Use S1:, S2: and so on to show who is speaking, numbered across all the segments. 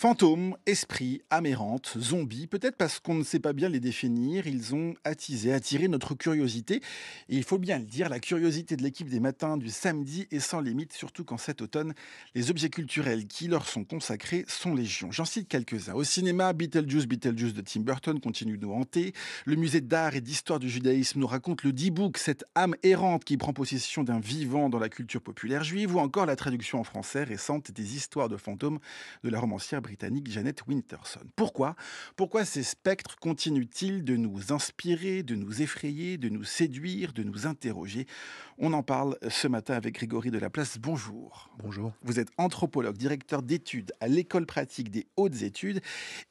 S1: Fantômes, esprits, amérantes, zombies, peut-être parce qu'on ne sait pas bien les définir, ils ont attiré notre curiosité. Et il faut bien le dire, la curiosité de l'équipe des matins du samedi est sans limite, surtout qu'en cet automne, les objets culturels qui leur sont consacrés sont légion. J'en cite quelques-uns. Au cinéma, Beetlejuice de Tim Burton continue de nous hanter. Le musée d'art et d'histoire du judaïsme nous raconte le D-Book, cette âme errante qui prend possession d'un vivant dans la culture populaire juive, ou encore la traduction en français récente des histoires de fantômes de la romancière britannique Janet Winterson. Pourquoi ces spectres continuent-ils de nous inspirer, de nous effrayer, de nous séduire, de nous interroger? On en parle ce matin avec Grégory Delaplace. Bonjour.
S2: Bonjour.
S1: Vous êtes anthropologue, directeur d'études à l'École pratique des hautes études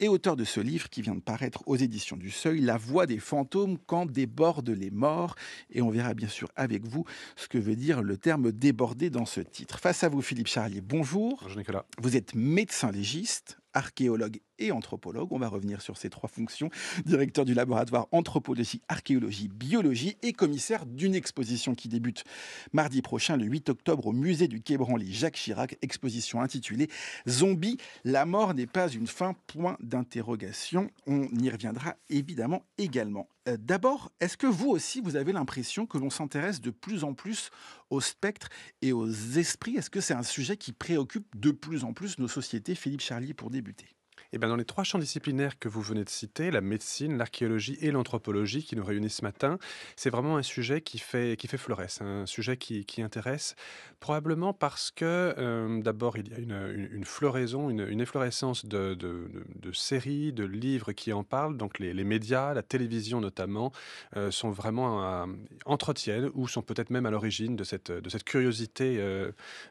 S1: et auteur de ce livre qui vient de paraître aux éditions du Seuil, La voix des fantômes quand débordent les morts. Et on verra bien sûr avec vous ce que veut dire le terme déborder dans ce titre. Face à vous, Philippe Charlier, bonjour.
S2: Bonjour Nicolas.
S1: Vous êtes médecin légiste, archéologue et anthropologue. On va revenir sur ces trois fonctions. Directeur du laboratoire anthropologie, archéologie, biologie et commissaire d'une exposition qui débute mardi prochain, le 8 octobre, au musée du Quai Branly Jacques Chirac. Exposition intitulée Zombie, la mort n'est pas une fin, point d'interrogation. On y reviendra évidemment également. D'abord, est-ce que vous aussi, vous avez l'impression que l'on s'intéresse de plus en plus aux spectres et aux esprits? Est-ce que c'est un sujet qui préoccupe de plus en plus nos sociétés? Philippe Charlier, pour débuter.
S2: Eh bien, dans les trois champs disciplinaires que vous venez de citer, la médecine, l'archéologie et l'anthropologie qui nous réunissent ce matin, c'est vraiment un sujet qui fait florès, un sujet qui intéresse, probablement parce que d'abord il y a une floraison, une efflorescence de séries, de livres qui en parlent, donc les médias, la télévision notamment, sont vraiment entretiennent ou sont peut-être même à l'origine de cette curiosité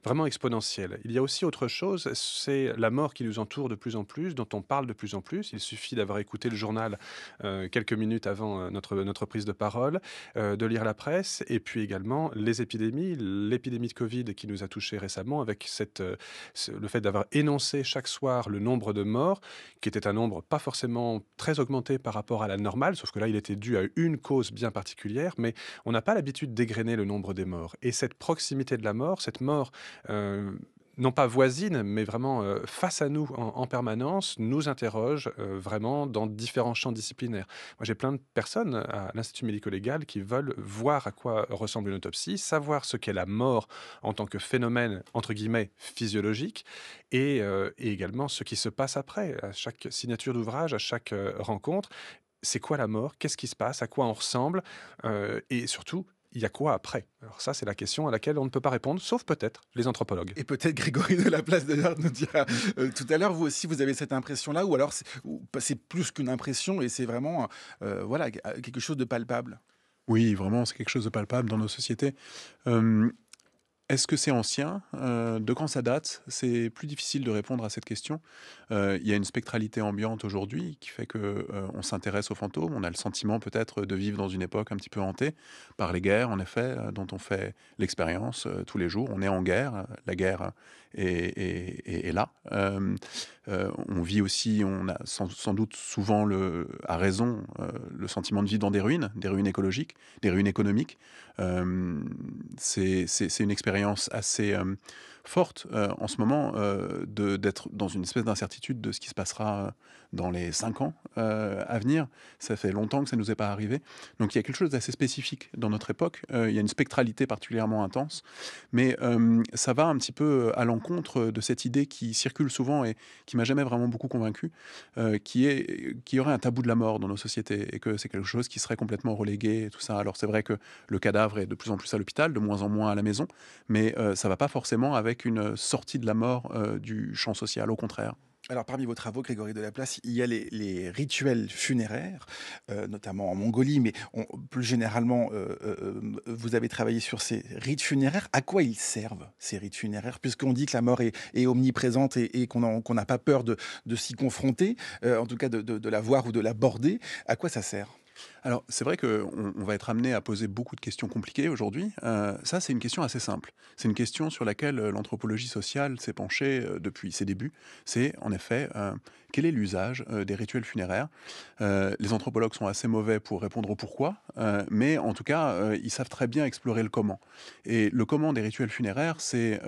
S2: vraiment exponentielle. Il y a aussi autre chose, c'est la mort qui nous entoure de plus en plus, dont on parle de plus en plus. Il suffit d'avoir écouté le journal quelques minutes avant notre prise de parole, de lire la presse, et puis également les épidémies, l'épidémie de Covid qui nous a touchés récemment, avec le fait d'avoir énoncé chaque soir le nombre de morts, qui était un nombre pas forcément très augmenté par rapport à la normale, sauf que là, il était dû à une cause bien particulière, mais on n'a pas l'habitude d'égrener le nombre des morts. Et cette proximité de la mort, cette mort non pas voisine, mais vraiment face à nous en permanence, nous interroge vraiment dans différents champs disciplinaires. Moi, j'ai plein de personnes à l'Institut médico-légal qui veulent voir à quoi ressemble une autopsie, savoir ce qu'est la mort en tant que phénomène, entre guillemets, physiologique, et également ce qui se passe après, à chaque signature d'ouvrage, à chaque rencontre. C'est quoi la mort? Qu'est-ce qui se passe? À quoi on ressemble? Et surtout, il y a quoi après? Alors ça, c'est la question à laquelle on ne peut pas répondre, sauf peut-être les anthropologues.
S1: Et peut-être Grégory Delaplace d'ailleurs nous dira tout à l'heure, vous aussi vous avez cette impression-là, ou alors c'est plus qu'une impression et c'est vraiment voilà, quelque chose de palpable.
S2: Oui, vraiment, c'est quelque chose de palpable dans nos sociétés. Hem, Est-ce que c'est ancien? De quand ça date? C'est plus difficile de répondre à cette question. Il y a une spectralité ambiante aujourd'hui qui fait que, on s'intéresse aux fantômes. On a le sentiment peut-être de vivre dans une époque un petit peu hantée par les guerres, en effet, dont on fait l'expérience, tous les jours. On est en guerre, la guerre est là. On vit aussi, on a sans doute souvent à raison, le sentiment de vivre dans des ruines écologiques, des ruines économiques. C'est une expérience assez forte en ce moment, d'être dans une espèce d'incertitude de ce qui se passera dans les 5 ans à venir. Ça fait longtemps que ça ne nous est pas arrivé. Donc il y a quelque chose d'assez spécifique dans notre époque. Il y a une spectralité particulièrement intense. Mais ça va un petit peu à l'encontre de cette idée qui circule souvent et qui m'a jamais vraiment beaucoup convaincu, qu'il y aurait un tabou de la mort dans nos sociétés et que c'est quelque chose qui serait complètement relégué et tout ça. Alors c'est vrai que le cadavre est de plus en plus à l'hôpital, de moins en moins à la maison, mais ça va pas forcément avec une sortie de la mort du champ social, au contraire.
S1: Alors, parmi vos travaux, Grégory Delaplace, il y a les rituels funéraires, notamment en Mongolie, mais plus généralement, vous avez travaillé sur ces rites funéraires. À quoi ils servent, ces rites funéraires? Puisqu'on dit que la mort est omniprésente et qu'on n'a pas peur de s'y confronter, en tout cas de la voir ou de l'aborder. À quoi ça sert?
S2: Alors, c'est vrai qu'on va être amené à poser beaucoup de questions compliquées aujourd'hui. Ça, c'est une question assez simple. C'est une question sur laquelle l'anthropologie sociale s'est penchée depuis ses débuts. C'est, en effet, quel est l'usage des rituels funéraires? Les anthropologues sont assez mauvais pour répondre au pourquoi, mais en tout cas, ils savent très bien explorer le comment. Et le comment des rituels funéraires, c'est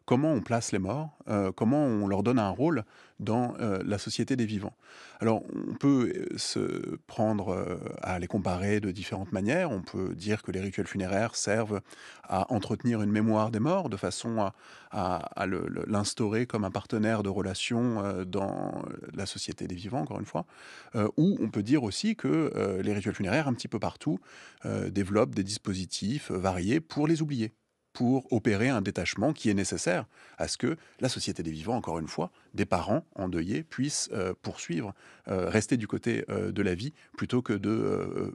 S3: comment on place les morts, comment on leur donne un rôle dans la société des vivants. Alors, on peut se prendre à les comparer de différentes manières. On peut dire que les rituels funéraires servent à entretenir une mémoire des morts, de façon à l'instaurer comme un partenaire de relation dans la société des vivants, encore une fois. Ou on peut dire aussi que les rituels funéraires, un petit peu partout, développent des dispositifs variés pour les oublier, pour opérer un détachement qui est nécessaire à ce que la société des vivants, encore une fois, des parents endeuillés puissent poursuivre, rester du côté de la vie, plutôt que de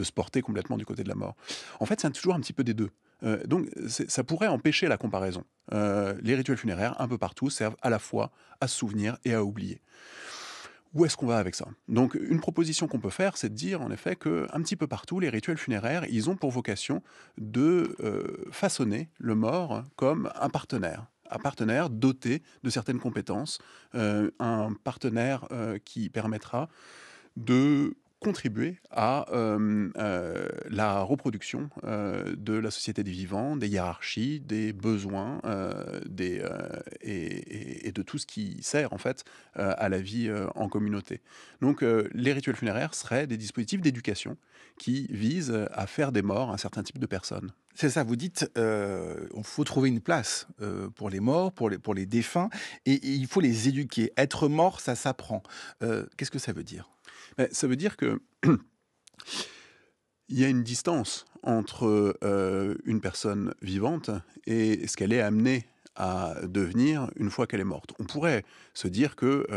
S3: se porter complètement du côté de la mort. En fait, c'est toujours un petit peu des deux. Donc, ça pourrait empêcher la comparaison. Les rituels funéraires, un peu partout, servent à la fois à se souvenir et à oublier. Où est-ce qu'on va avec ça? Donc, une proposition qu'on peut faire, c'est de dire en effet que un petit peu partout, les rituels funéraires, ils ont pour vocation de façonner le mort comme un partenaire doté de certaines compétences, un partenaire qui permettra de contribuer à la reproduction de la société des vivants, des hiérarchies, des besoins, et de tout ce qui sert en fait à la vie en communauté. Donc les rituels funéraires seraient des dispositifs d'éducation qui visent à faire des morts un certain type de personnes.
S1: C'est ça, vous dites, il faut trouver une place, pour les morts, pour les défunts et il faut les éduquer. Être mort, ça s'apprend. Qu'est-ce que ça veut dire?
S3: Mais ça veut dire que il y a une distance entre une personne vivante et ce qu'elle est amenée à devenir une fois qu'elle est morte. On pourrait se dire que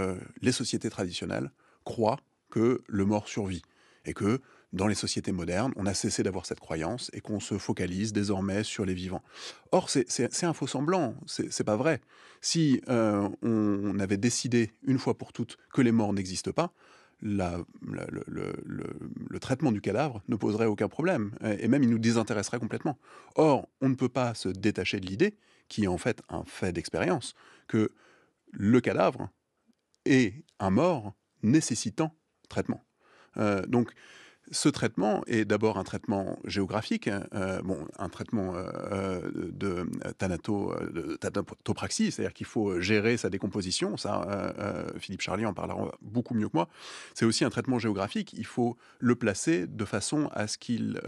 S3: les sociétés traditionnelles croient que le mort survit et que dans les sociétés modernes, on a cessé d'avoir cette croyance et qu'on se focalise désormais sur les vivants. Or, c'est un faux semblant, c'est pas vrai. Si on avait décidé une fois pour toutes que les morts n'existent pas, le traitement du cadavre ne poserait aucun problème, et même il nous désintéresserait complètement. Or, on ne peut pas se détacher de l'idée, qui est en fait un fait d'expérience, que le cadavre est un mort nécessitant traitement. Donc, ce traitement est d'abord un traitement géographique, un traitement de thanatopraxie, c'est-à-dire qu'il faut gérer sa décomposition. Ça, Philippe Charlier en parlera beaucoup mieux que moi. C'est aussi un traitement géographique. Il faut le placer de façon à ce qu'il,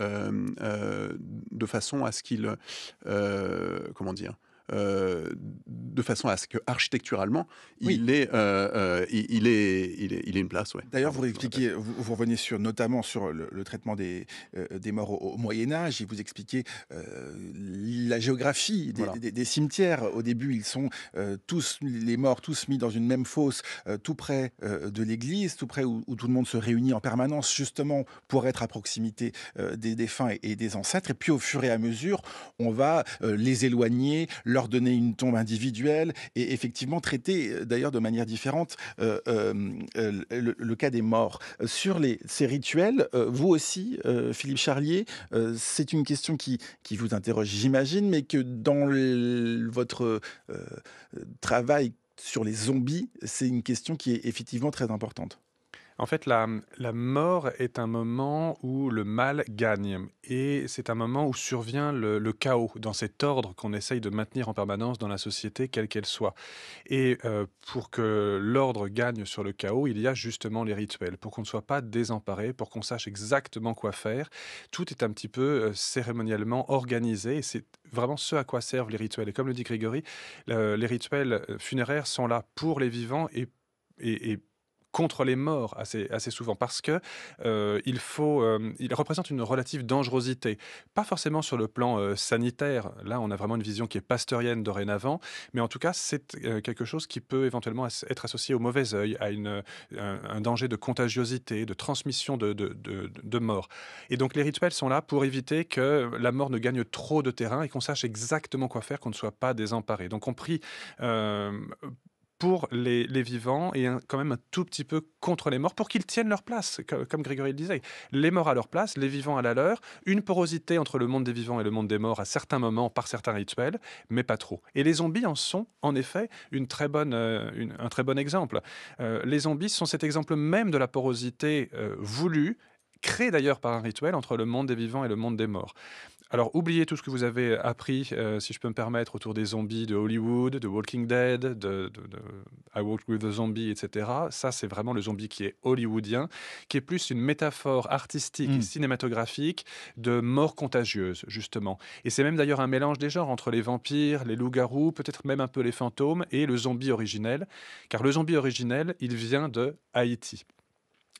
S3: comment dire, de façon à ce que architecturalement,
S1: Oui.
S3: il ait une place. Ouais.
S1: D'ailleurs,
S3: Pardon,
S1: vous
S3: je me répète.
S1: expliquez, vous revenez notamment sur le traitement des morts au Moyen Âge et vous expliquez la géographie
S3: Voilà.
S1: des cimetières. Au début, ils sont tous, les morts, tous mis dans une même fosse, tout près de l'église, tout près où tout le monde se réunit en permanence, justement pour être à proximité des défunts et des ancêtres. Et puis, au fur et à mesure, on va les éloigner, leur donner une tombe individuelle et effectivement traiter, d'ailleurs, de manière différente le cas des morts. Sur ces rituels, vous aussi, Philippe Charlier, c'est une question qui vous interroge, j'imagine, mais que dans votre travail sur les zombies, c'est une question qui est effectivement très importante.
S2: En fait, la mort est un moment où le mal gagne et c'est un moment où survient le chaos dans cet ordre qu'on essaye de maintenir en permanence dans la société, quelle qu'elle soit. Et pour que l'ordre gagne sur le chaos, il y a justement les rituels, pour qu'on ne soit pas désemparé, pour qu'on sache exactement quoi faire. Tout est un petit peu cérémonialement organisé et c'est vraiment ce à quoi servent les rituels. Et comme le dit Grégory, les rituels funéraires sont là pour les vivants et contre les morts assez souvent parce que, ils représentent une relative dangerosité. Pas forcément sur le plan, sanitaire, là on a vraiment une vision qui est pasteurienne dorénavant, mais en tout cas c'est, quelque chose qui peut éventuellement être associé au mauvais œil, à un danger de contagiosité, de transmission de mort et donc les rituels sont là pour éviter que la mort ne gagne trop de terrain et qu'on sache exactement quoi faire, qu'on ne soit pas désemparé. Donc on prie, hem pour les vivants et quand même un tout petit peu contre les morts pour qu'ils tiennent leur place, comme Grégory le disait. Les morts à leur place, les vivants à la leur, une porosité entre le monde des vivants et le monde des morts à certains moments par certains rituels, mais pas trop. Et les zombies en sont en effet un très bon exemple. Les zombies sont cet exemple même de la porosité voulue, créée d'ailleurs par un rituel entre le monde des vivants et le monde des morts. Alors, oubliez tout ce que vous avez appris, si je peux me permettre, autour des zombies de Hollywood, de Walking Dead, de I Walked with a Zombie, et cetera. Ça, c'est vraiment le zombie qui est hollywoodien, qui est plus une métaphore artistique et
S1: Mmh.
S2: cinématographique de mort contagieuse, justement. Et c'est même d'ailleurs un mélange des genres entre les vampires, les loups-garous, peut-être même un peu les fantômes et le zombie originel, car le zombie originel, il vient de Haïti.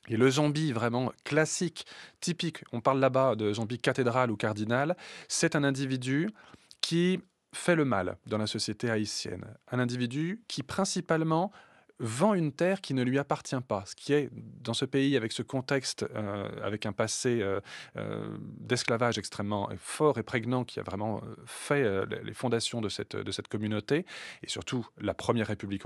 S2: Et le zombie vraiment classique, typique, on parle là-bas de zombie cathédrale ou cardinal, c'est un individu qui fait le mal dans la société haïtienne. Un individu qui principalement vend une terre qui ne lui appartient pas. Ce qui est, dans ce pays, avec ce contexte, avec un passé d'esclavage extrêmement fort et prégnant qui a vraiment fait les fondations de cette communauté, et surtout la première république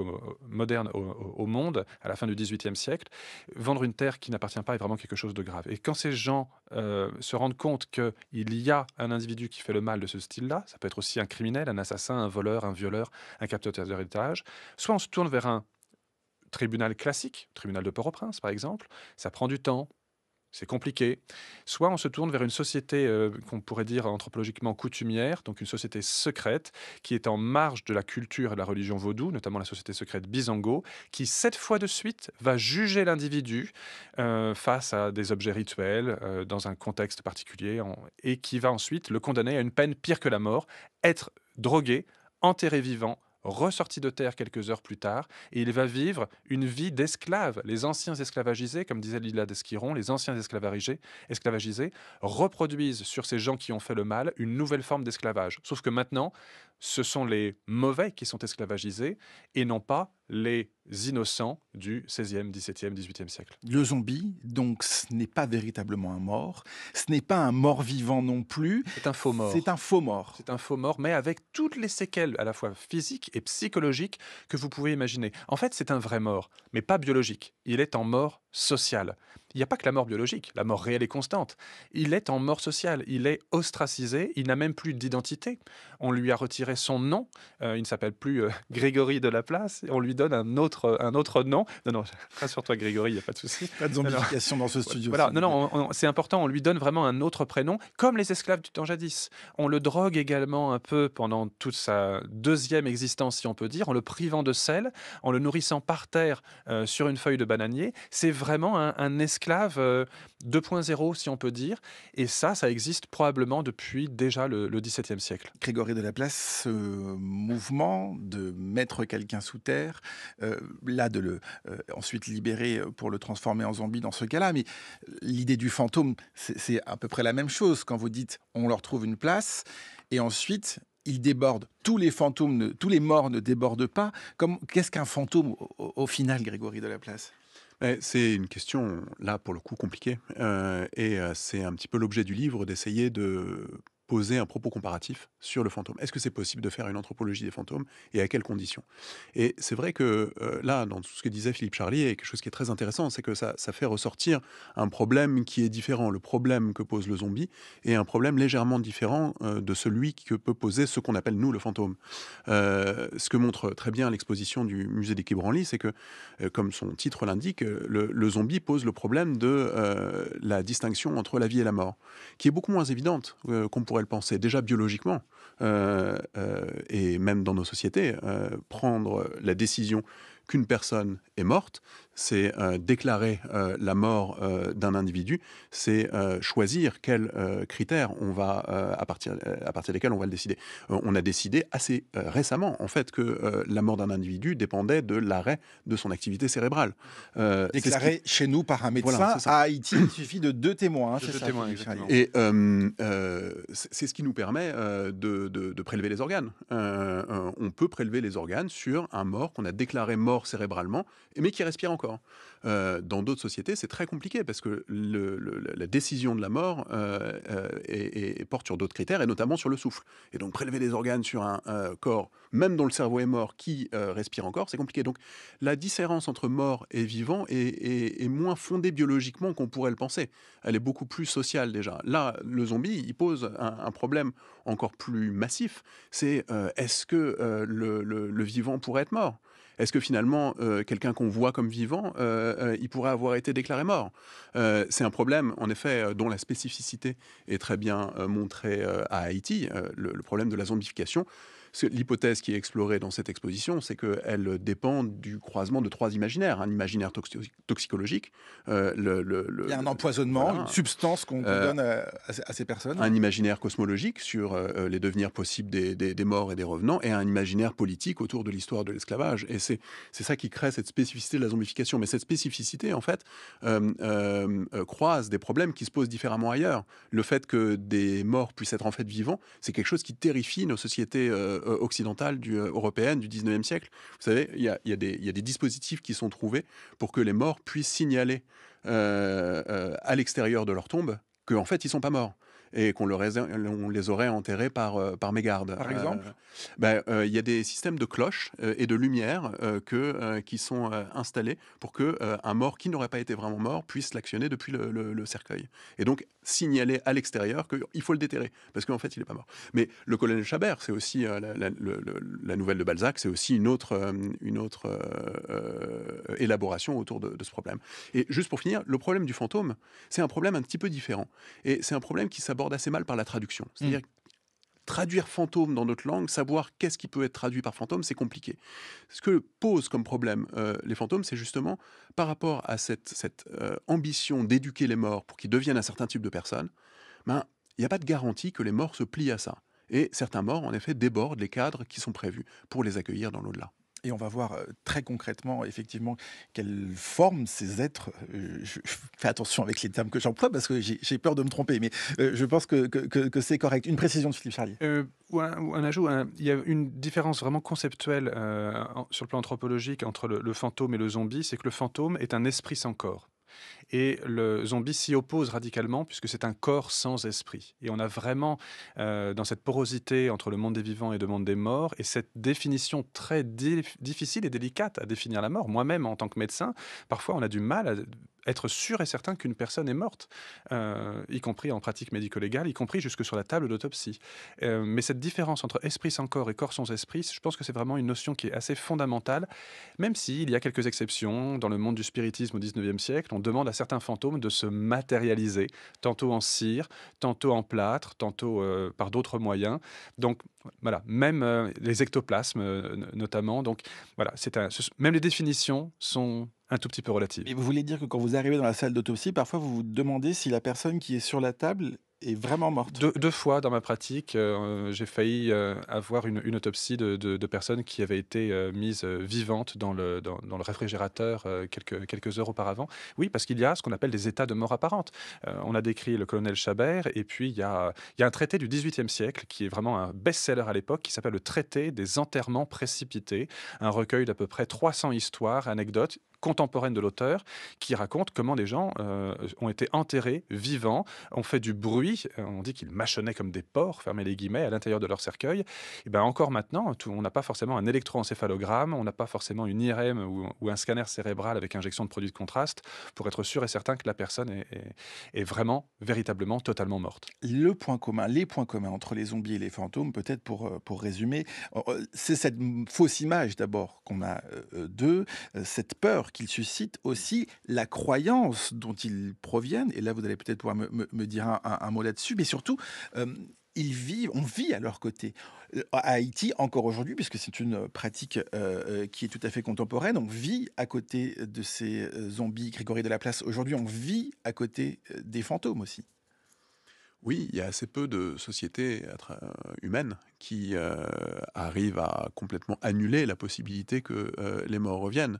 S2: moderne au monde, à la fin du XVIIIe siècle, vendre une terre qui n'appartient pas est vraiment quelque chose de grave. Et quand ces gens se rendent compte qu'il y a un individu qui fait le mal de ce style-là, ça peut être aussi un criminel, un assassin, un voleur, un violeur, un capteur d'héritage, soit on se tourne vers un tribunal classique, tribunal de Port-au-Prince par exemple, ça prend du temps, c'est compliqué. Soit on se tourne vers une société qu'on pourrait dire anthropologiquement coutumière, donc une société secrète qui est en marge de la culture et de la religion vaudou, notamment la société secrète Bizango, qui 7 fois de suite va juger l'individu face à des objets rituels dans un contexte particulier et qui va ensuite le condamner à une peine pire que la mort, être drogué, enterré vivant, ressorti de terre quelques heures plus tard, et il va vivre une vie d'esclave. Les anciens esclavagisés, comme disait Lila d'Esquiron, les anciens esclavagisés reproduisent sur ces gens qui ont fait le mal une nouvelle forme d'esclavage. Sauf que maintenant, ce sont les mauvais qui sont esclavagisés et non pas les innocents du 16e, 17e, 18e siècle.
S1: Le zombie, donc, ce n'est pas véritablement un mort, ce n'est pas un mort-vivant non plus,
S2: C'est un faux
S1: c'est
S2: mort.
S1: un faux mort.
S2: C'est un faux mort, mais avec toutes les séquelles, à la fois physiques et psychologiques, que vous pouvez imaginer. En fait, c'est un vrai mort, mais pas biologique. Il est en mort sociale. Il n'y a pas que la mort biologique, la mort réelle et constante. Il est en mort sociale. Il est ostracisé, il n'a même plus d'identité. On lui a retiré son nom. Il ne s'appelle plus Grégory de la Place. On lui donne un autre nom. Non, non, rassure-toi, Grégory, il n'y a pas de souci.
S1: Pas de
S2: Non, non.
S1: zombification dans ce studio,
S2: Voilà,
S1: s'il vous
S2: non,
S1: plaît.
S2: non, c'est important, on lui donne vraiment un autre prénom, comme les esclaves du temps jadis. On le drogue également un peu pendant toute sa deuxième existence, si on peut dire, en le privant de sel, en le nourrissant par terre sur une feuille de bananier. C'est vraiment un esclave 2.0, si on peut dire. Et ça existe probablement depuis déjà le XVIIe siècle.
S1: Grégory de la Place, ce mouvement de mettre quelqu'un sous terre, là de le ensuite libérer pour le transformer en zombie dans ce cas-là, mais l'idée du fantôme, c'est à peu près la même chose quand vous dites on leur trouve une place et ensuite ils débordent. Tous les fantômes, tous les morts ne débordent pas. Qu'est-ce qu'un fantôme au final, Grégory de la Place?
S3: C'est une question, là, pour le coup, compliquée. C'est un petit peu l'objet du livre d'essayer de poser un propos comparatif sur le fantôme. Est-ce que c'est possible de faire une anthropologie des fantômes et à quelles conditions? Et c'est vrai que là, dans tout ce que disait Philippe Charlier, il y a quelque chose qui est très intéressant, c'est que ça fait ressortir un problème qui est différent. Le problème que pose le zombie est un problème légèrement différent de celui que peut poser ce qu'on appelle, nous, le fantôme. Ce que montre très bien l'exposition du musée des Quai Branly, c'est que, comme son titre l'indique, le zombie pose le problème de la distinction entre la vie et la mort, qui est beaucoup moins évidente qu'on pourrait le penser. Déjà biologiquement, et même dans nos sociétés, prendre la décision qu'une personne est morte, c'est déclarer la mort d'un individu, c'est choisir quels critères on va, à partir desquels on va le décider. On a décidé assez récemment, en fait, que la mort d'un individu dépendait de l'arrêt de son activité cérébrale.
S1: Déclaré chez nous par un médecin.
S3: Voilà, c'est ça.
S1: À Haïti, il suffit de 2 témoins,
S2: De
S1: c'est
S2: deux
S1: ça,
S2: témoins,
S1: Philippe
S2: exactement.
S1: Charlier.
S3: Et c'est ce qui nous permet de prélever les organes. On peut prélever les organes sur un mort qu'on a déclaré mort cérébralement, mais qui respire encore. Dans d'autres sociétés, c'est très compliqué parce que la décision de la mort porte sur d'autres critères, et notamment sur le souffle. Et donc prélever des organes sur un corps, même dont le cerveau est mort, qui respire encore, c'est compliqué. Donc la différence entre mort et vivant est moins fondée biologiquement qu'on pourrait le penser. Elle est beaucoup plus sociale déjà. Là, le zombie, il pose un problème encore plus massif. C'est est-ce que le vivant pourrait être mort? Est-ce que finalement, quelqu'un qu'on voit comme vivant, il pourrait avoir été déclaré mort? C'est un problème, en effet, dont la spécificité est très bien montrée à Haïti, le problème de la zombification. L'hypothèse qui est explorée dans cette exposition, c'est qu'elle dépend du croisement de trois imaginaires. Un imaginaire toxicologique,
S1: Il y a un empoisonnement, une
S3: voilà,
S1: substance qu'on donne à ces personnes.
S3: un imaginaire cosmologique sur les devenirs possibles des morts et des revenants, et un imaginaire politique autour de l'histoire de l'esclavage. Et c'est ça qui crée cette spécificité de la zombification. Mais cette spécificité, en fait, croise des problèmes qui se posent différemment ailleurs. Le fait que des morts puissent être en fait vivants, c'est quelque chose qui terrifie nos sociétés occidentales, européennes du 19e siècle. Vous savez, il y a des dispositifs qui sont trouvés pour que les morts puissent signaler à l'extérieur de leur tombe qu'en fait, ils ne sont pas morts et on les aurait enterrés par mégarde.
S1: Par exemple?
S3: Il y a des systèmes de cloches et de lumière qui sont installés pour que un mort qui n'aurait pas été vraiment mort puisse l'actionner depuis le cercueil. Et donc, signaler à l'extérieur qu'il faut le déterrer, parce qu'en fait, il n'est pas mort. Mais le colonel Chabert, c'est aussi la nouvelle de Balzac, c'est aussi une autre élaboration autour de ce problème. Et juste pour finir, le problème du fantôme, c'est un problème un petit peu différent. Et c'est un problème qui s'aborde assez mal par la traduction. C'est-à-dire traduire fantôme dans notre langue, savoir qu'est-ce qui peut être traduit par fantôme, c'est compliqué. Ce que pose comme problème les fantômes, c'est justement par rapport à cette ambition d'éduquer les morts pour qu'ils deviennent un certain type de personnes, ben, il n'y a pas de garantie que les morts se plient à ça. Et certains morts, en effet, débordent les cadres qui sont prévus pour les accueillir dans l'au-delà.
S1: Et on va voir très concrètement, effectivement, quelle forme ces êtres. Je fais attention avec les termes que j'emploie parce que j'ai peur de me tromper, mais je pense que c'est correct. Une précision de Philippe Charlier.
S2: Ou un ajout, il y a une différence vraiment conceptuelle sur le plan anthropologique entre le fantôme et le zombie, c'est que le fantôme est un esprit sans corps. Et le zombie s'y oppose radicalement puisque c'est un corps sans esprit. Et on a vraiment dans cette porosité entre le monde des vivants et le monde des morts, et cette définition très difficile et délicate à définir la mort. Moi-même, en tant que médecin, parfois on a du mal à être sûr et certain qu'une personne est morte, y compris en pratique médico-légale, y compris jusque sur la table d'autopsie. Mais cette différence entre esprit sans corps et corps sans esprit, je pense que c'est vraiment une notion qui est assez fondamentale, même s'il y a quelques exceptions. Dans le monde du spiritisme au 19e siècle, on demande à certains fantômes de se matérialiser, tantôt en cire, tantôt en plâtre, tantôt par d'autres moyens. Donc voilà, même les ectoplasmes notamment. Donc voilà, même les définitions sont un tout petit peu relatives.
S1: Et vous voulez dire que quand vous arrivez dans la salle d'autopsie, parfois vous vous demandez si la personne qui est sur la table est vraiment morte?
S2: Deux fois dans ma pratique, j'ai failli avoir une autopsie de personnes qui avaient été mises vivantes dans le réfrigérateur quelques heures auparavant. Oui, parce qu'il y a ce qu'on appelle des états de mort apparente. On a décrit le colonel Chabert, et puis il y a un traité du XVIIIe siècle qui est vraiment un best-seller à l'époque, qui s'appelle le traité des enterrements précipités, un recueil d'à peu près 300 histoires, anecdotes contemporaines de l'auteur, qui raconte comment des gens ont été enterrés vivants, ont fait du bruit, on dit qu'ils mâchonnaient comme des porcs, fermez les guillemets, à l'intérieur de leur cercueil. Et bien encore maintenant, on n'a pas forcément un électroencéphalogramme, on n'a pas forcément une IRM ou un scanner cérébral avec injection de produits de contraste pour être sûr et certain que la personne est vraiment, véritablement, totalement morte.
S1: Les points communs entre les zombies et les fantômes, peut-être pour résumer, c'est cette fausse image d'abord qu'on a d'eux, cette peur qu'ils suscitent, aussi la croyance dont ils proviennent. Et là, vous allez peut-être pouvoir me dire un mot là-dessus, mais surtout, euh, on vit à leur côté. À Haïti, encore aujourd'hui, puisque c'est une pratique qui est tout à fait contemporaine, on vit à côté de ces zombies. Grégory Delaplace, aujourd'hui, on vit à côté des fantômes aussi.
S3: Oui, il y a assez peu de sociétés humaines qui arrivent à complètement annuler la possibilité que les morts reviennent.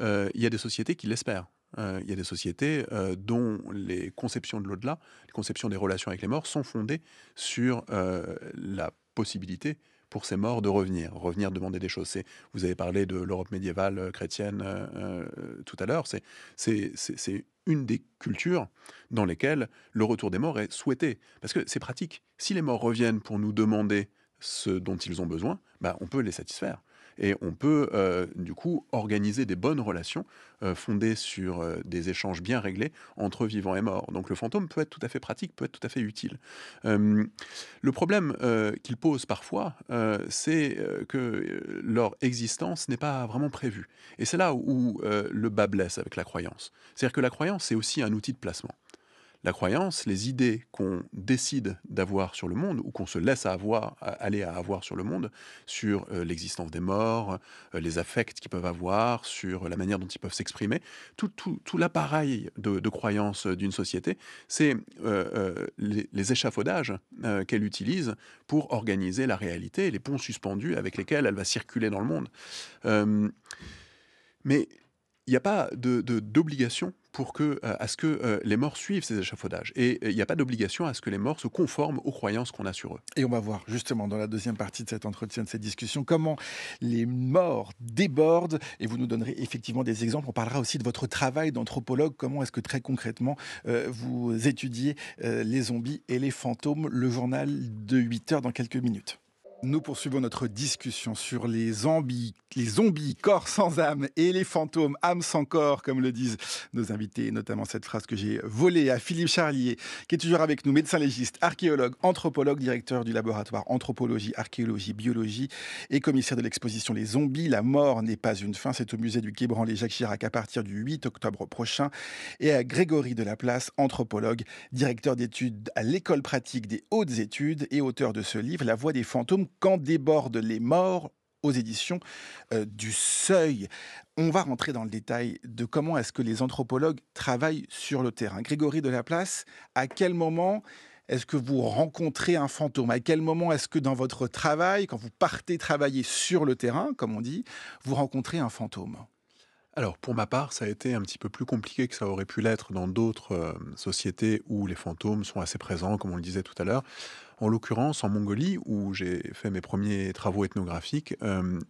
S3: Il y a des sociétés qui l'espèrent. Il y a des sociétés dont les conceptions de l'au-delà, les conceptions des relations avec les morts sont fondées sur la possibilité pour ces morts de revenir demander des choses. Vous avez parlé de l'Europe médiévale chrétienne tout à l'heure. C'est une des cultures dans lesquelles le retour des morts est souhaité. Parce que c'est pratique. Si les morts reviennent pour nous demander ce dont ils ont besoin, on peut les satisfaire. Et on peut, du coup, organiser des bonnes relations fondées sur des échanges bien réglés entre vivants et morts. Donc le fantôme peut être tout à fait pratique, peut être tout à fait utile. Euh, le problème qu'il pose parfois, c'est que leur existence n'est pas vraiment prévue. Et c'est là où le bât blesse avec la croyance. C'est-à-dire que la croyance, c'est aussi un outil de placement. La croyance, les idées qu'on décide d'avoir sur le monde ou qu'on se laisse aller à avoir sur le monde, sur l'existence des morts, les affects qu'ils peuvent avoir, sur la manière dont ils peuvent s'exprimer, tout l'appareil de croyance d'une société, c'est les échafaudages qu'elle utilise pour organiser la réalité, les ponts suspendus avec lesquels elle va circuler dans le monde. Euh, mais il n'y a pas d'obligation à ce que les morts suivent ces échafaudages. Et il n'y a pas d'obligation à ce que les morts se conforment aux croyances qu'on a sur eux.
S1: Et on va voir justement dans la deuxième partie de cet entretien, de cette discussion, comment les morts débordent. Et vous nous donnerez effectivement des exemples. On parlera aussi de votre travail d'anthropologue. Comment est-ce que très concrètement, vous étudiez les zombies et les fantômes. Le journal de 8 heures dans quelques minutes. Nous poursuivons notre discussion sur les zombies, corps sans âme, et les fantômes, âme sans corps, comme le disent nos invités, notamment cette phrase que j'ai volée à Philippe Charlier, qui est toujours avec nous, médecin légiste, archéologue, anthropologue, directeur du laboratoire Anthropologie, Archéologie, Biologie et commissaire de l'exposition Les zombies. La mort n'est pas une fin, c'est au musée du Quai Branly Jacques Chirac à partir du 8 octobre prochain. Et à Grégory Delaplace, anthropologue, directeur d'études à l'école pratique des hautes études et auteur de ce livre, La voix des fantômes, quand débordent les morts, aux éditions du Seuil. On va rentrer dans le détail de comment est-ce que les anthropologues travaillent sur le terrain. Grégory Delaplace, à quel moment est-ce que vous rencontrez un fantôme? À quel moment est-ce que dans votre travail, quand vous partez travailler sur le terrain, comme on dit, vous rencontrez un fantôme?
S3: Alors, pour ma part, ça a été un petit peu plus compliqué que ça aurait pu l'être dans d'autres sociétés où les fantômes sont assez présents, comme on le disait tout à l'heure. En l'occurrence, en Mongolie, où j'ai fait mes premiers travaux ethnographiques,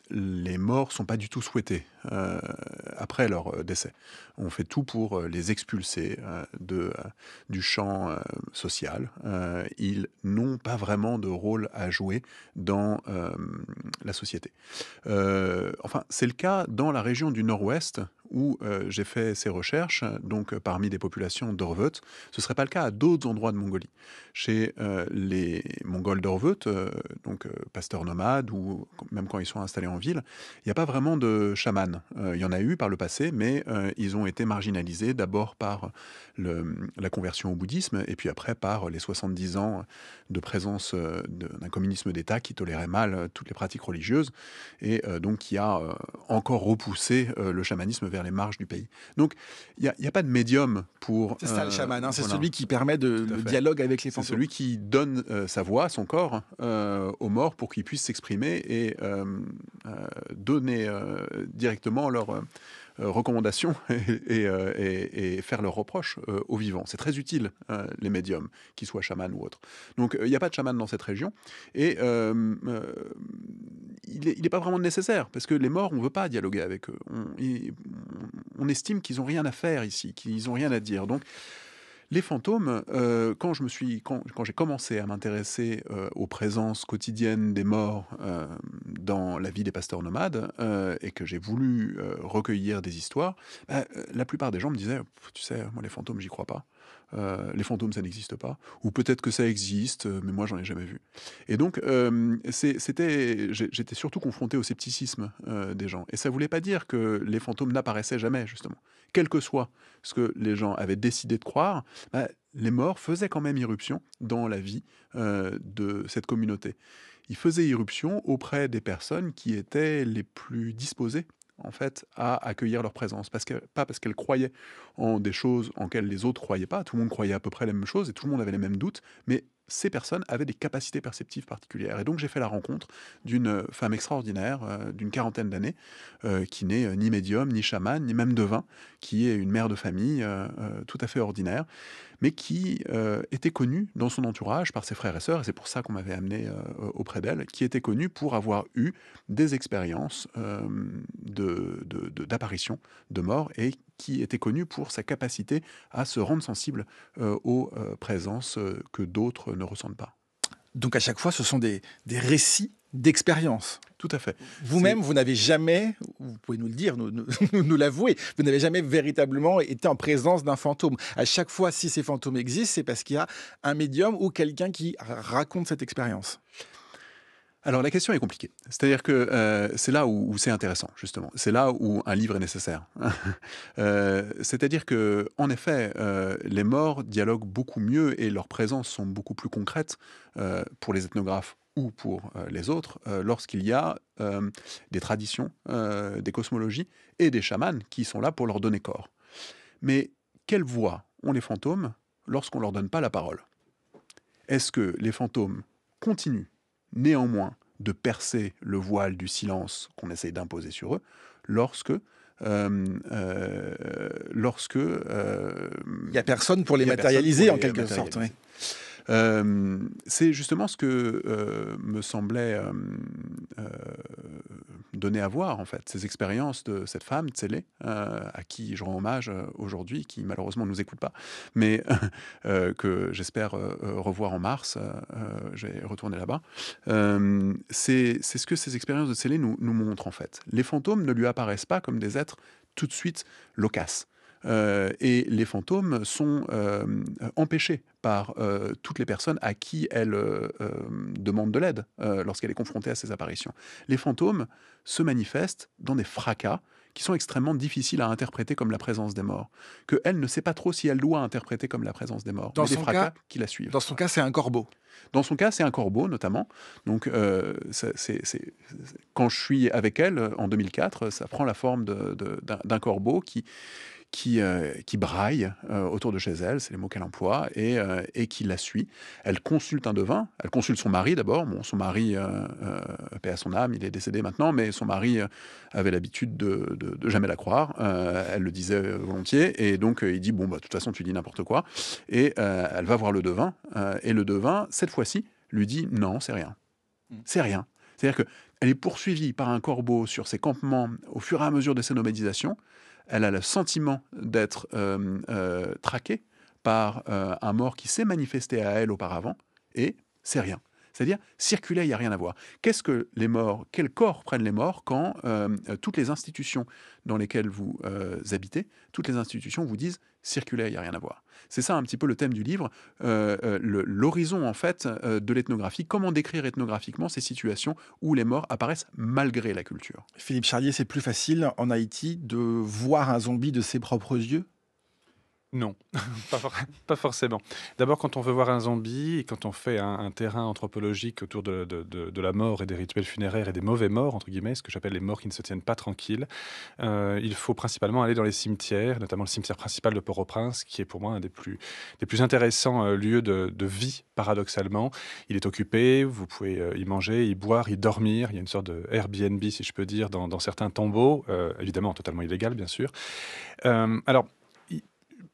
S3: les morts sont pas du tout souhaités après leur décès. On fait tout pour les expulser du champ social. Ils n'ont pas vraiment de rôle à jouer dans la société. Enfin, c'est le cas dans la région du Nord-Ouest où j'ai fait ces recherches, donc parmi des populations d'Orveut. Ce ne serait pas le cas à d'autres endroits de Mongolie. Chez les Mongols d'Orveut, pasteurs nomades, ou même quand ils sont installés en ville, il n'y a pas vraiment de chaman. Il y en a eu par le passé, mais ils ont été marginalisés d'abord par la conversion au bouddhisme, et puis après par les 70 ans de présence d'un communisme d'État qui tolérait mal toutes les pratiques religieuses, et donc qui a encore repoussé le chamanisme vers les marges du pays. Donc il n'y a pas de médium pour...
S1: C'est ça le chaman, hein, c'est
S3: voilà.
S1: celui qui permet le dialogue avec les
S3: C'est
S1: fantômes.
S3: celui qui donne sa voix, son corps, aux morts pour qu'ils puissent s'exprimer et donner directement leurs recommandations et faire leurs reproches aux vivants. C'est très utile, les médiums, qu'ils soient chamans ou autres. Donc il n'y a pas de chaman dans cette région et il n'est pas vraiment nécessaire parce que les morts, on ne veut pas dialoguer avec eux. On estime qu'ils n'ont rien à faire ici, qu'ils n'ont rien à dire. Donc les fantômes, quand j'ai commencé à m'intéresser aux présences quotidiennes des morts dans la vie des pasteurs nomades et que j'ai voulu recueillir des histoires, la plupart des gens me disaient « Tu sais, moi les fantômes, j'y crois pas. Les fantômes, ça n'existe pas. Ou peut-être que ça existe, mais moi, j'en ai jamais vu. » Et donc, j'étais surtout confronté au scepticisme des gens. Et ça voulait pas dire que les fantômes n'apparaissaient jamais, justement. Quel que soit ce que les gens avaient décidé de croire, les morts faisaient quand même irruption dans la vie de cette communauté. Ils faisaient irruption auprès des personnes qui étaient les plus disposées en fait, à accueillir leur présence. Pas parce qu'elles croyaient en des choses en lesquelles les autres ne croyaient pas, tout le monde croyait à peu près les mêmes choses et tout le monde avait les mêmes doutes, mais ces personnes avaient des capacités perceptives particulières. Et donc j'ai fait la rencontre d'une femme extraordinaire, d'une quarantaine d'années, qui n'est ni médium, ni chaman, ni même devin, qui est une mère de famille tout à fait ordinaire, mais qui était connue dans son entourage par ses frères et sœurs, et c'est pour ça qu'on m'avait amené auprès d'elle, qui était connue pour avoir eu des expériences d'apparition, de mort, et qui était connue pour sa capacité à se rendre sensible aux présences que d'autres ne ressentent pas.
S1: Donc à chaque fois, ce sont des récits d'expérience.
S3: Tout à fait.
S1: Vous-même, vous n'avez jamais, vous pouvez nous le dire, nous l'avouer, vous n'avez jamais véritablement été en présence d'un fantôme. À chaque fois, si ces fantômes existent, c'est parce qu'il y a un médium ou quelqu'un qui raconte cette expérience.
S3: Alors la question est compliquée. C'est-à-dire que c'est là où c'est intéressant, justement. C'est là où un livre est nécessaire. C'est-à-dire que, en effet, les morts dialoguent beaucoup mieux et leurs présences sont beaucoup plus concrètes pour les ethnographes ou pour les autres, lorsqu'il y a des traditions, des cosmologies et des chamans qui sont là pour leur donner corps. Mais quelle voix ont les fantômes lorsqu'on ne leur donne pas la parole? Est-ce que les fantômes continuent néanmoins de percer le voile du silence qu'on essaye d'imposer sur eux lorsque
S1: Il n'y a personne pour les
S3: il y a personne pour
S1: matérialiser en
S3: les
S1: quelque sorte.
S3: matérialiser. C'est justement ce que me semblait donner à voir, en fait, ces expériences de cette femme, Tsélé, à qui je rends hommage aujourd'hui, qui malheureusement ne nous écoute pas, mais que j'espère revoir en mars. Je vais retourner là-bas. C'est ce que ces expériences de Tsélé nous montrent, en fait. Les fantômes ne lui apparaissent pas comme des êtres tout de suite loquaces. Et les fantômes sont empêchés par toutes les personnes à qui elle demande de l'aide lorsqu'elle est confrontée à ces apparitions. Les fantômes se manifestent dans des fracas qui sont extrêmement difficiles à interpréter comme la présence des morts, qu'elle ne sait pas trop si elle doit interpréter comme la présence des morts,
S1: Dans
S3: mais des
S1: son
S3: fracas
S1: cas,
S3: qui la suivent.
S1: dans son cas, c'est un corbeau.
S3: Dans son cas, c'est un corbeau, notamment. Donc, quand je suis avec elle, en 2004, ça prend la forme d'un corbeau qui braille autour de chez elle, c'est les mots qu'elle emploie, et qui la suit. Elle consulte un devin, elle consulte son mari d'abord. Bon, son mari, paix à son âme, il est décédé maintenant, mais son mari avait l'habitude de jamais la croire. Elle le disait volontiers, et donc il dit, bon, bah, de toute façon, tu dis n'importe quoi. Et elle va voir le devin, et le devin, cette fois-ci, lui dit, non, c'est rien. C'est rien. C'est-à-dire qu'elle est poursuivie par un corbeau sur ses campements au fur et à mesure de ses nomadisations. Elle a le sentiment d'être traquée par un mort qui s'est manifesté à elle auparavant, et c'est rien. C'est-à-dire, circuler, il n'y a rien à voir. Qu'est-ce que les morts, quel corps prennent les morts quand toutes les institutions dans lesquelles vous habitez, toutes les institutions vous disent circuler, il n'y a rien à voir. C'est ça un petit peu le thème du livre, l'horizon en fait de l'ethnographie, comment décrire ethnographiquement ces situations où les morts apparaissent malgré la culture.
S1: Philippe Charlier, c'est plus facile en Haïti de voir un zombie de ses propres yeux?
S2: Non, pas forcément. D'abord, quand on veut voir un zombie et quand on fait un terrain anthropologique autour de la mort et des rituels funéraires et des mauvais morts, entre guillemets, ce que j'appelle les morts qui ne se tiennent pas tranquilles, il faut principalement aller dans les cimetières, notamment le cimetière principal de Port-au-Prince, qui est pour moi un des plus intéressants lieux de vie, paradoxalement. Il est occupé, vous pouvez y manger, y boire, y dormir. Il y a une sorte de Airbnb, si je peux dire, dans certains tombeaux, évidemment totalement illégal, bien sûr. Alors,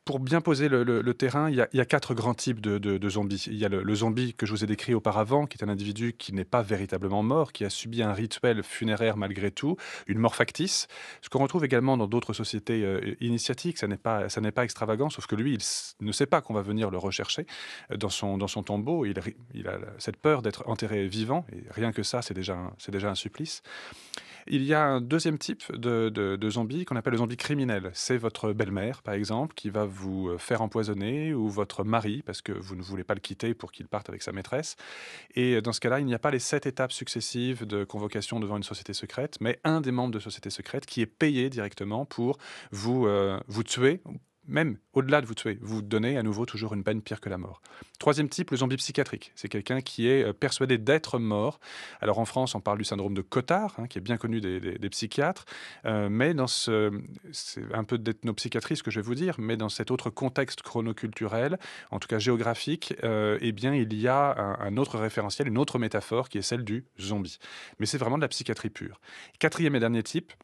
S2: pour bien poser le terrain, il y a 4 grands types de zombies. Il y a le zombie que je vous ai décrit auparavant, qui est un individu qui n'est pas véritablement mort, qui a subi un rituel funéraire malgré tout, une mort factice. Ce qu'on retrouve également dans d'autres sociétés initiatiques, ça n'est pas extravagant, sauf que lui, ne sait pas qu'on va venir le rechercher dans son tombeau. Il a cette peur d'être enterré vivant, et rien que ça, c'est déjà un supplice. Il y a un deuxième type de zombie qu'on appelle le zombie criminel. C'est votre belle-mère, par exemple, qui va vous faire empoisonner, ou votre mari, parce que vous ne voulez pas le quitter pour qu'il parte avec sa maîtresse. Et dans ce cas-là, il n'y a pas les 7 étapes successives de convocation devant une société secrète, mais un des membres de société secrète qui est payé directement pour vous tuer. Même au-delà de vous tuer, vous donnez à nouveau toujours une peine pire que la mort. Troisième type, le zombie psychiatrique. C'est quelqu'un qui est persuadé d'être mort. Alors en France, on parle du syndrome de Cotard, qui est bien connu des psychiatres. Mais c'est un peu d'ethnopsychiatrie ce que je vais vous dire, mais dans cet autre contexte chronoculturel, en tout cas géographique, eh bien il y a un autre référentiel, une autre métaphore qui est celle du zombie. Mais c'est vraiment de la psychiatrie pure. Quatrième et dernier type,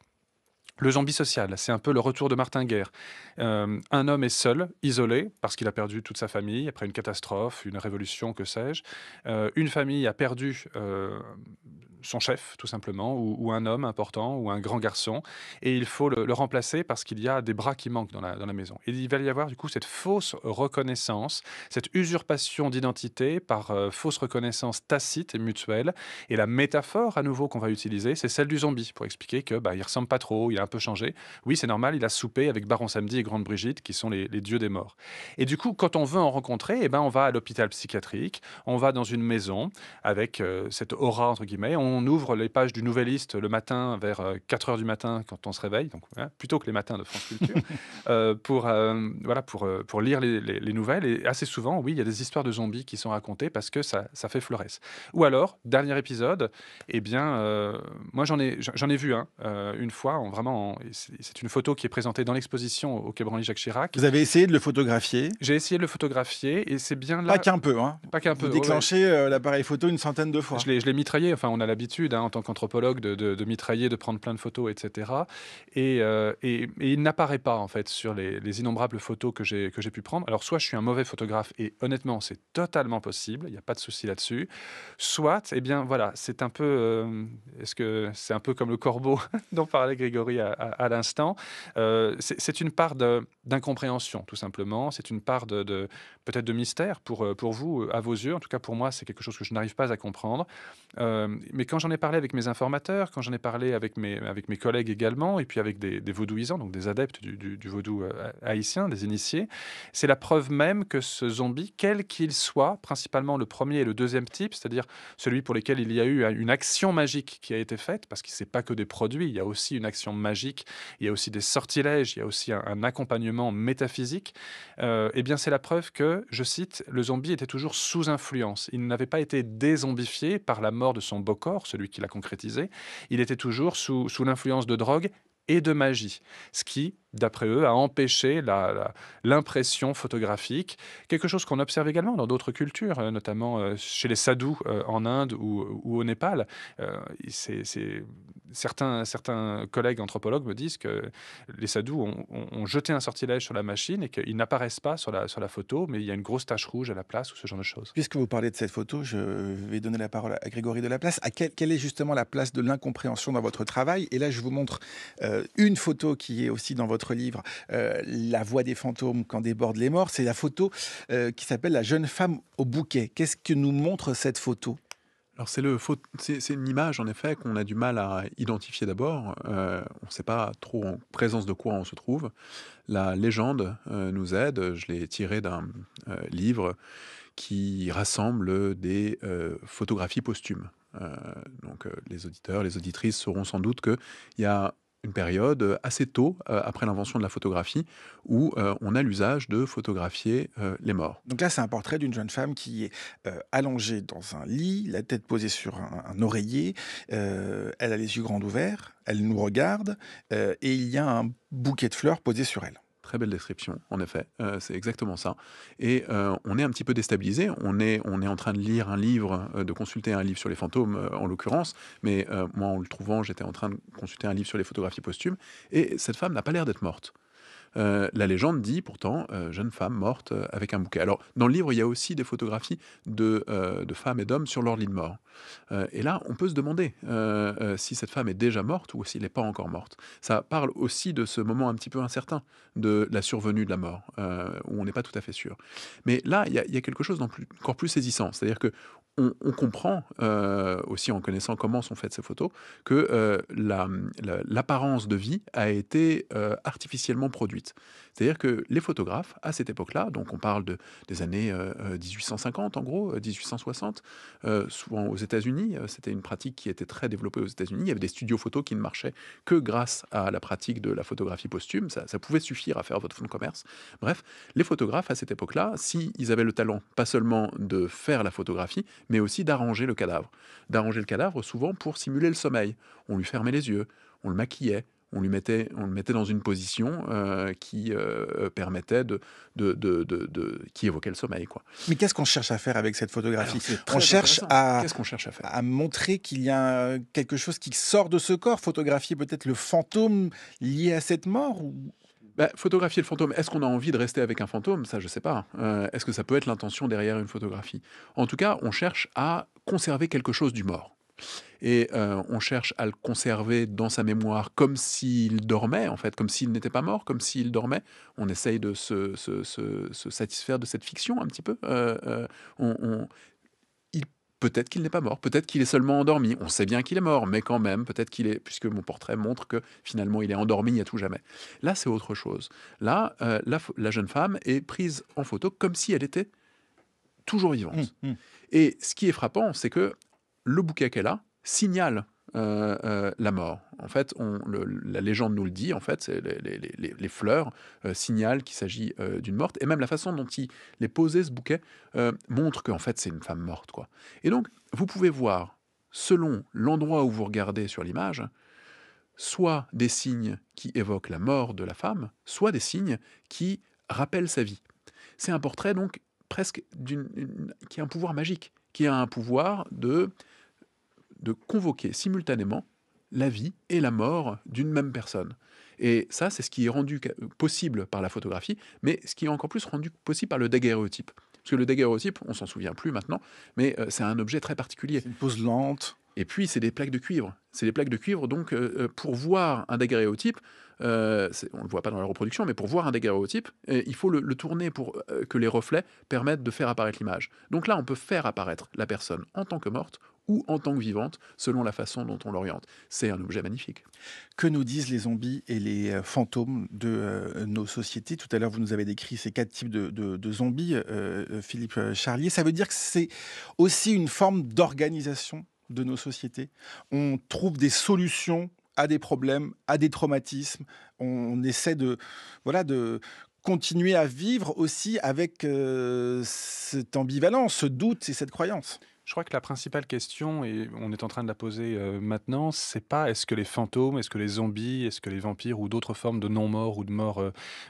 S2: le zombie social, c'est un peu le retour de Martin Guerre. Un homme est seul, isolé, parce qu'il a perdu toute sa famille après une catastrophe, une révolution, que sais-je. Une famille a perdu son chef, tout simplement, ou un homme important, ou un grand garçon, et il faut le remplacer parce qu'il y a des bras qui manquent dans la maison. Et il va y avoir du coup cette fausse reconnaissance, cette usurpation d'identité par fausse reconnaissance tacite et mutuelle. Et la métaphore à nouveau qu'on va utiliser, c'est celle du zombie pour expliquer que il ressemble pas trop, il a un peu changé. Oui, c'est normal, il a soupé avec Baron Samedi et Grande Brigitte, qui sont les dieux des morts. Et du coup, quand on veut en rencontrer, on va à l'hôpital psychiatrique, on va dans une maison avec cette aura, entre guillemets. On ouvre les pages du Nouvelliste le matin vers 4 heures du matin quand on se réveille, donc voilà, plutôt que les matins de France Culture, pour lire les nouvelles. Et assez souvent, oui, il y a des histoires de zombies qui sont racontées parce que ça fait florès. Ou alors, dernier épisode, moi j'en ai vu un une fois, c'est une photo qui est présentée dans l'exposition au Quai Branly Jacques Chirac.
S1: Vous avez essayé de le photographier?
S2: J'ai essayé de le photographier et c'est bien
S1: Pas
S2: là.
S1: qu'un peu, hein.
S2: Pas qu'un
S1: Vous
S2: peu. Ouais, ouais.
S1: déclenchez l'appareil photo une centaine de fois.
S2: Je l'ai mitraillé. Enfin, on a l'habitude, en tant qu'anthropologue, de mitrailler, de prendre plein de photos, etc. Et il n'apparaît pas, en fait, sur les innombrables photos que j'ai pu prendre. Alors, soit je suis un mauvais photographe, et honnêtement, c'est totalement possible, il n'y a pas de souci là-dessus. Soit, voilà, c'est un peu... est-ce que c'est un peu comme le corbeau dont parlait Grégory à l'instant. C'est une part d'incompréhension, tout simplement. C'est une part peut-être de mystère pour vous, à vos yeux. En tout cas, pour moi, c'est quelque chose que je n'arrive pas à comprendre. Mais quand j'en ai parlé avec mes informateurs, quand j'en ai parlé avec mes collègues également, et puis avec des vaudouisants, donc des adeptes du vaudou haïtien, des initiés, c'est la preuve même que ce zombie, quel qu'il soit, principalement le premier et le deuxième type, c'est-à-dire celui pour lequel il y a eu une action magique qui a été faite, parce que c'est pas que des produits, il y a aussi une action magique, il y a aussi des sortilèges, il y a aussi un accompagnement métaphysique, c'est la preuve que, je cite, le zombie était toujours sous influence. Il n'avait pas été désombifié par la mort de son beau corps, celui qui l'a concrétisé. Il était toujours sous l'influence de drogue et de magie, ce qui, d'après eux, a empêché l'impression photographique, quelque chose qu'on observe également dans d'autres cultures, notamment chez les sadhus en Inde ou au Népal. Certains collègues anthropologues me disent que les sadhus ont jeté un sortilège sur la machine et qu'ils n'apparaissent pas sur la photo, mais il y a une grosse tache rouge à la place ou ce genre de choses.
S1: Puisque vous parlez de cette photo, je vais donner la parole à Grégory Delaplace. Quelle est justement la place de l'incompréhension dans votre travail? Et là, je vous montre une photo qui est aussi dans votre livre, La voix des fantômes quand débordent les morts. C'est la photo qui s'appelle La jeune femme au bouquet. Qu'est-ce que nous montre cette photo?
S3: Alors c'est une image en effet qu'on a du mal à identifier d'abord. On ne sait pas trop en présence de quoi on se trouve. La légende nous aide. Je l'ai tiré d'un livre qui rassemble des photographies posthumes. Les auditeurs, les auditrices sauront sans doute qu'il y a une période assez tôt après l'invention de la photographie où on a l'usage de photographier les morts.
S1: Donc là, c'est un portrait d'une jeune femme qui est allongée dans un lit, la tête posée sur un oreiller. Elle a les yeux grands ouverts, elle nous regarde et il y a un bouquet de fleurs posé sur elle.
S3: Très belle description, en effet, c'est exactement ça. Et on est un petit peu déstabilisé, on est en train de lire un livre, de consulter un livre sur les fantômes, en l'occurrence, mais moi, en le trouvant, j'étais en train de consulter un livre sur les photographies posthumes, et cette femme n'a pas l'air d'être morte. La légende dit pourtant jeune femme morte avec un bouquet. Alors dans le livre il y a aussi des photographies de femmes et d'hommes sur leur lit de mort. Et là on peut se demander si cette femme est déjà morte ou s'il n'est pas encore morte. Ça parle aussi de ce moment un petit peu incertain de la survenue de la mort où on n'est pas tout à fait sûr. Mais là il y a quelque chose d'encore plus saisissant, c'est-à-dire que on comprend aussi en connaissant comment sont faites ces photos que l'apparence de vie a été artificiellement produite. C'est-à-dire que les photographes, à cette époque-là, donc on parle des années 1850 en gros, 1860, souvent aux États-Unis, c'était une pratique qui était très développée aux États-Unis. Il y avait des studios photos qui ne marchaient que grâce à la pratique de la photographie posthume. Ça pouvait suffire à faire votre fonds de commerce. Bref, les photographes, à cette époque-là, s'ils avaient le talent, pas seulement de faire la photographie, mais aussi d'arranger le cadavre. D'arranger le cadavre, souvent pour simuler le sommeil. On lui fermait les yeux, on le maquillait, on le mettait dans une position qui permettait qui évoquait le sommeil, quoi.
S1: Mais qu'est-ce qu'on cherche à faire avec cette photographie?
S3: On
S1: cherche
S3: Qu'est-ce qu'on cherche à faire?
S1: à montrer qu'il y a quelque chose qui sort de ce corps, photographier peut-être le fantôme lié à cette mort ou...
S3: Photographier le fantôme, est-ce qu'on a envie de rester avec un fantôme? Ça, je sais pas. Est-ce que ça peut être l'intention derrière une photographie? En tout cas, on cherche à conserver quelque chose du mort. Et on cherche à le conserver dans sa mémoire comme s'il dormait, en fait, comme s'il n'était pas mort, comme s'il dormait. On essaye de se satisfaire de cette fiction un petit peu. On il peut-être qu'il n'est pas mort, peut-être qu'il est seulement endormi. On sait bien qu'il est mort, mais quand même, peut-être qu'il est puisque mon portrait montre que finalement il est endormi à tout jamais. Là, c'est autre chose. Là, la jeune femme est prise en photo comme si elle était toujours
S1: Hum,
S3: vivante.
S1: hum.
S3: Et ce qui est frappant, c'est que le bouquet qu'elle a signale la mort. En fait, la légende nous le dit, en fait, c'est les fleurs signalent qu'il s'agit d'une morte, et même la façon dont il est posé, ce bouquet, montre qu'en fait, c'est une femme morte, quoi. Et donc, vous pouvez voir, selon l'endroit où vous regardez sur l'image, soit des signes qui évoquent la mort de la femme, soit des signes qui rappellent sa vie. C'est un portrait donc presque qui a un pouvoir magique, qui a un pouvoir de convoquer simultanément la vie et la mort d'une même personne. Et ça, c'est ce qui est rendu possible par la photographie, mais ce qui est encore plus rendu possible par le daguerréotype. Parce que le daguerréotype, on s'en souvient plus maintenant, mais c'est un objet très particulier.
S1: C'est une pose lente.
S3: Et puis, c'est des plaques de cuivre. C'est des plaques de cuivre, donc pour voir un daguerréotype, on ne le voit pas dans la reproduction, mais pour voir un daguerréotype, il faut le tourner pour que les reflets permettent de faire apparaître l'image. Donc là, on peut faire apparaître la personne en tant que morte ou en tant que vivante, selon la façon dont on l'oriente. C'est un objet magnifique.
S1: Que nous disent les zombies et les fantômes de nos sociétés? Tout à l'heure, vous nous avez décrit ces 4 types de zombies, Philippe Charlier. Ça veut dire que c'est aussi une forme d'organisation de nos sociétés? On trouve des solutions à des problèmes, à des traumatismes. On essaie de, voilà, de continuer à vivre aussi avec cette ambivalence, ce doute et cette croyance.
S2: Je crois que la principale question, et on est en train de la poser maintenant, c'est pas est-ce que les fantômes, est-ce que les zombies, est-ce que les vampires ou d'autres formes de non-morts ou de morts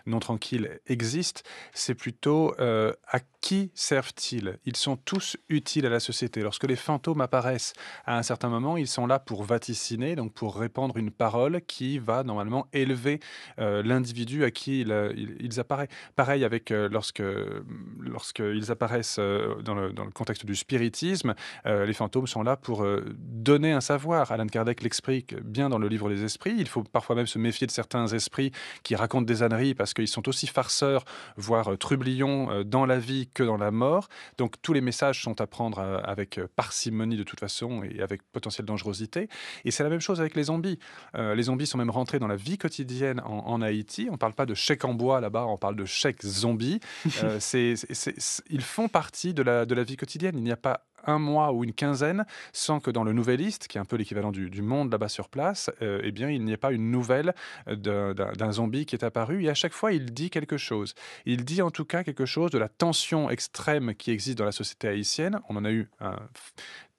S2: non tranquilles existent, c'est plutôt à qui servent-ils? Ils sont tous utiles à la société. Lorsque les fantômes apparaissent à un certain moment, ils sont là pour vaticiner, donc pour répandre une parole qui va normalement élever l'individu à qui ils apparaissent. Pareil avec lorsqu'ils apparaissent dans le contexte du spiritisme, les fantômes sont là pour donner un savoir. Alan Kardec l'explique bien dans le livre des esprits. Il faut parfois même se méfier de certains esprits qui racontent des âneries parce qu'ils sont aussi farceurs, voire trublions dans la vie que dans la mort. Donc tous les messages sont à prendre avec parcimonie de toute façon et avec potentielle dangerosité. Et c'est la même chose avec les zombies. Les zombies sont même rentrés dans la vie quotidienne en Haïti. On ne parle pas de chèque en bois là-bas, on parle de chèque zombie. Ils font partie de la vie quotidienne. Il n'y a pas un mois ou une quinzaine sans que dans le Nouvelliste, qui est un peu l'équivalent du Monde là-bas sur place, eh bien, il n'y ait pas une nouvelle d'un zombie qui est apparu. Et à chaque fois, il dit quelque chose. Il dit en tout cas quelque chose de la tension extrême qui existe dans la société haïtienne. On en a eu un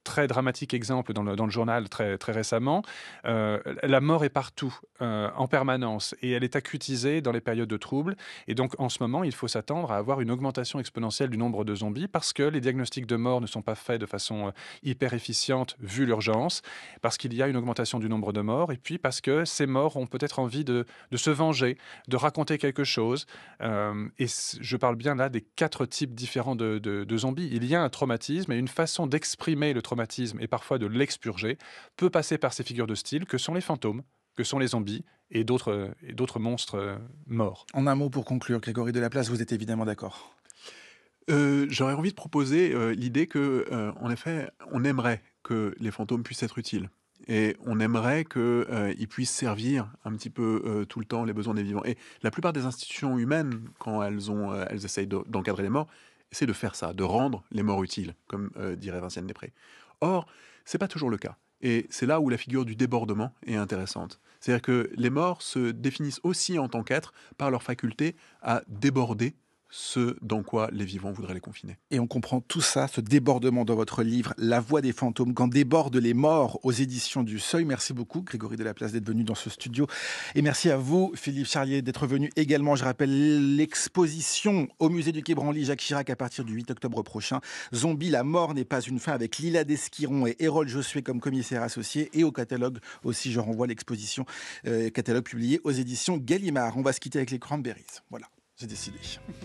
S2: très dramatique exemple dans le journal très, très récemment. La mort est partout, en permanence, et elle est acutisée dans les périodes de troubles. Et donc, en ce moment, il faut s'attendre à avoir une augmentation exponentielle du nombre de zombies parce que les diagnostics de mort ne sont pas faits de façon hyper efficiente vu l'urgence, parce qu'il y a une augmentation du nombre de morts, et puis parce que ces morts ont peut-être envie de se venger, de raconter quelque chose. Je parle bien là des 4 types différents de zombies. Il y a un traumatisme et une façon d'exprimer le traumatisme et parfois de l'expurger peut passer par ces figures de style que sont les fantômes, que sont les zombies et d'autres monstres morts.
S1: En un mot pour conclure, Grégory Delaplace, vous êtes évidemment d'accord?
S3: J'aurais envie de proposer l'idée que, en effet, on aimerait que les fantômes puissent être utiles. Et on aimerait qu'ils puissent servir un petit peu tout le temps les besoins des vivants. Et la plupart des institutions humaines, quand elles essayent d'encadrer les morts, essaient de faire ça, de rendre les morts utiles, comme dirait Vinciane Després. Or, c'est pas toujours le cas. Et c'est là où la figure du débordement est intéressante. C'est-à-dire que les morts se définissent aussi en tant qu'êtres par leur faculté à déborder ce dans quoi les vivants voudraient les confiner.
S1: Et on comprend tout ça, ce débordement dans votre livre, La voix des fantômes, quand débordent les morts, aux éditions du Seuil. Merci beaucoup, Grégory Delaplace, d'être venu dans ce studio. Et merci à vous, Philippe Charlier, d'être venu également. Je rappelle l'exposition au musée du Quai Branly, Jacques Chirac, à partir du 8 octobre prochain. Zombie, la mort n'est pas une fin, avec Lila Desquiron et Hérole Josué comme commissaires associés. Et au catalogue aussi, je renvoie l'exposition, catalogue publié aux éditions Gallimard. On va se quitter avec les Cranberries. Voilà, j'ai décidé.